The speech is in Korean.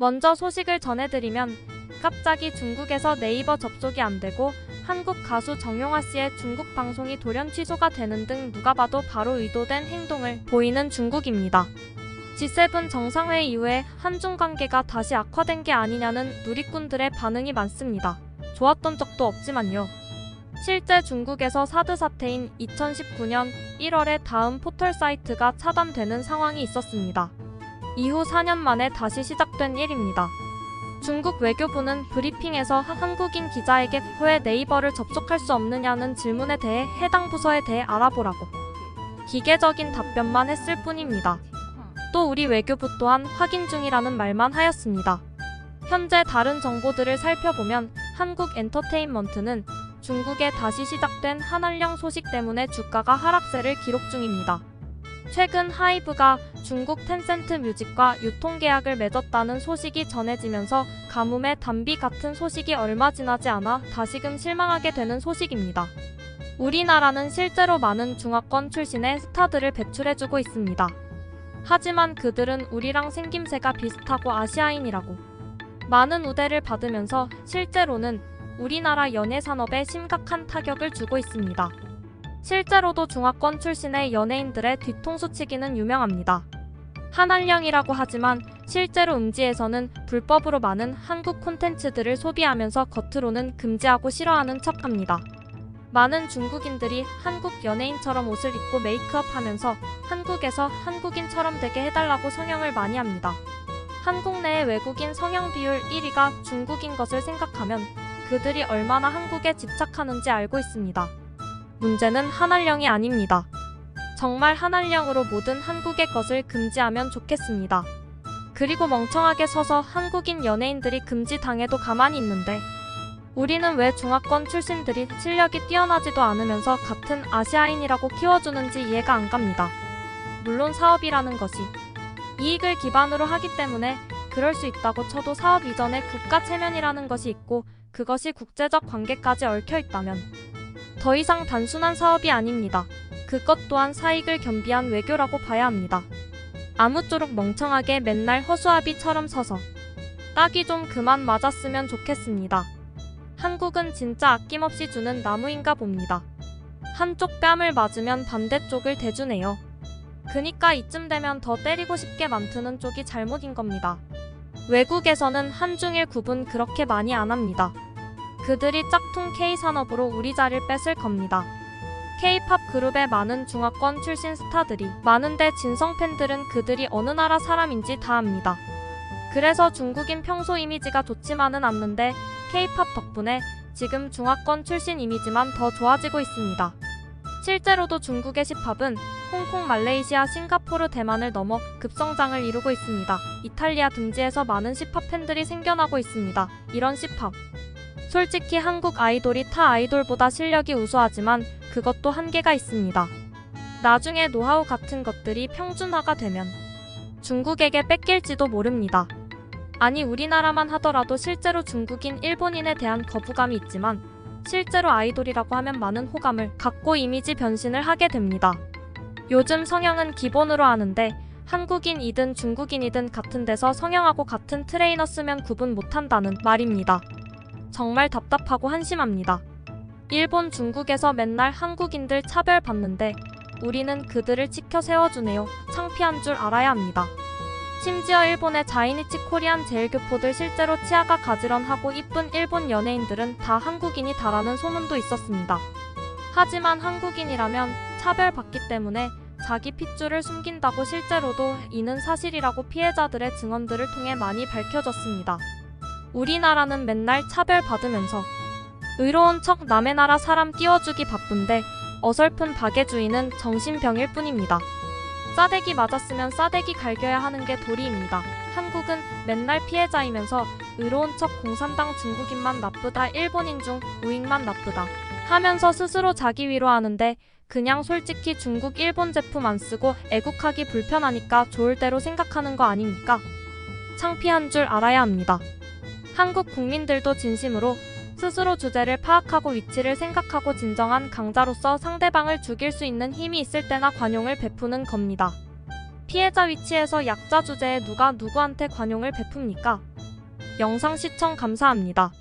먼저 소식을 전해드리면 갑자기 중국에서 네이버 접속이 안되고 한국 가수 정용화 씨의 중국 방송이 돌연 취소가 되는 등 누가 봐도 바로 의도된 행동을 보이는 중국입니다. G7 정상회의 이후에 한중 관계가 다시 악화된 게 아니냐는 누리꾼들의 반응이 많습니다. 좋았던 적도 없지만요. 실제 중국에서 사드 사태인 2019년 1월에 다음 포털 사이트가 차단되는 상황이 있었습니다. 이후 4년 만에 다시 시작된 일입니다. 중국 외교부는 브리핑에서 한국인 기자에게 왜 네이버를 접속할 수 없느냐는 질문에 대해 해당 부서에 대해 알아보라고 기계적인 답변만 했을 뿐입니다. 또 우리 외교부 또한 확인 중이라는 말만 하였습니다. 현재 다른 정보들을 살펴보면 한국 엔터테인먼트는 중국에 다시 시작된 한알령 소식 때문에 주가가 하락세를 기록 중입니다. 최근 하이브가 중국 텐센트 뮤직과 유통계약을 맺었다는 소식이 전해지면서 가뭄에 단비 같은 소식이 얼마 지나지 않아 다시금 실망하게 되는 소식입니다. 우리나라는 실제로 많은 중화권 출신의 스타들을 배출해주고 있습니다. 하지만 그들은 우리랑 생김새가 비슷하고 아시아인이라고 많은 우대를 받으면서 실제로는 우리나라 연예산업에 심각한 타격을 주고 있습니다. 실제로도 중화권 출신의 연예인들의 뒤통수 치기는 유명합니다. 한알령이라고 하지만 실제로 음지에서는 불법으로 많은 한국 콘텐츠들을 소비하면서 겉으로는 금지하고 싫어하는 척합니다. 많은 중국인들이 한국 연예인처럼 옷을 입고 메이크업 하면서 한국에서 한국인처럼 되게 해달라고 성형을 많이 합니다. 한국 내의 외국인 성형 비율 1위가 중국인 것을 생각하면 그들이 얼마나 한국에 집착하는지 알고 있습니다. 문제는 한알령이 아닙니다. 정말 한알령으로 모든 한국의 것을 금지하면 좋겠습니다. 그리고 멍청하게 서서 한국인 연예인들이 금지당해도 가만히 있는데 우리는 왜 중화권 출신들이 실력이 뛰어나지도 않으면서 같은 아시아인이라고 키워주는지 이해가 안 갑니다. 물론 사업이라는 것이 이익을 기반으로 하기 때문에 그럴 수 있다고 쳐도 사업 이전에 국가 체면이라는 것이 있고 그것이 국제적 관계까지 얽혀 있다면 더 이상 단순한 사업이 아닙니다. 그것 또한 사익을 겸비한 외교라고 봐야 합니다. 아무쪼록 멍청하게 맨날 허수아비처럼 서서 딱이 좀 그만 맞았으면 좋겠습니다. 한국은 진짜 아낌없이 주는 나무인가 봅니다. 한쪽 뺨을 맞으면 반대쪽을 대주네요. 그니까 이쯤 되면 더 때리고 싶게 만드는 쪽이 잘못인 겁니다. 외국에서는 한중일 구분 그렇게 많이 안 합니다. 그들이 짝퉁 K산업으로 우리 자리를 뺏을 겁니다. K-팝 그룹에 많은 중화권 출신 스타들이 많은데 진성 팬들은 그들이 어느 나라 사람인지 다 압니다. 그래서 중국인 평소 이미지가 좋지만은 않는데 K-팝 덕분에 지금 중화권 출신 이미지만 더 좋아지고 있습니다. 실제로도 중국의 C팝은 홍콩, 말레이시아, 싱가포르, 대만을 넘어 급성장을 이루고 있습니다. 이탈리아 등지에서 많은 C팝 팬들이 생겨나고 있습니다. 이런 C팝. 솔직히 한국 아이돌이 타 아이돌보다 실력이 우수하지만 그것도 한계가 있습니다. 나중에 노하우 같은 것들이 평준화가 되면 중국에게 뺏길지도 모릅니다. 아니 우리나라만 하더라도 실제로 중국인, 일본인에 대한 거부감이 있지만 실제로 아이돌이라고 하면 많은 호감을 갖고 이미지 변신을 하게 됩니다. 요즘 성형은 기본으로 하는데 한국인이든 중국인이든 같은 데서 성형하고 같은 트레이너 쓰면 구분 못한다는 말입니다. 정말 답답하고 한심합니다. 일본, 중국에서 맨날 한국인들 차별받는데 우리는 그들을 지켜 세워주네요. 창피한 줄 알아야 합니다. 심지어 일본의 자이니치 코리안 제일교포들 실제로 치아가 가지런하고 이쁜 일본 연예인들은 다 한국인이다라는 소문도 있었습니다. 하지만 한국인이라면 차별받기 때문에 자기 핏줄을 숨긴다고 실제로도 이는 사실이라고 피해자들의 증언들을 통해 많이 밝혀졌습니다. 우리나라는 맨날 차별받으면서 의로운 척 남의 나라 사람 띄워주기 바쁜데 어설픈 박애주의는 정신병일 뿐입니다. 싸대기 맞았으면 싸대기 갈겨야 하는 게 도리입니다. 한국은 맨날 피해자이면서 의로운 척 공산당 중국인만 나쁘다, 일본인 중 우익만 나쁘다 하면서 스스로 자기 위로하는데 그냥 솔직히 중국, 일본 제품 안 쓰고 애국하기 불편하니까 좋을 대로 생각하는 거 아닙니까? 창피한 줄 알아야 합니다. 한국 국민들도 진심으로 스스로 주제를 파악하고 위치를 생각하고 진정한 강자로서 상대방을 죽일 수 있는 힘이 있을 때나 관용을 베푸는 겁니다. 피해자 위치에서 약자 주제에 누가 누구한테 관용을 베풉니까? 영상 시청 감사합니다.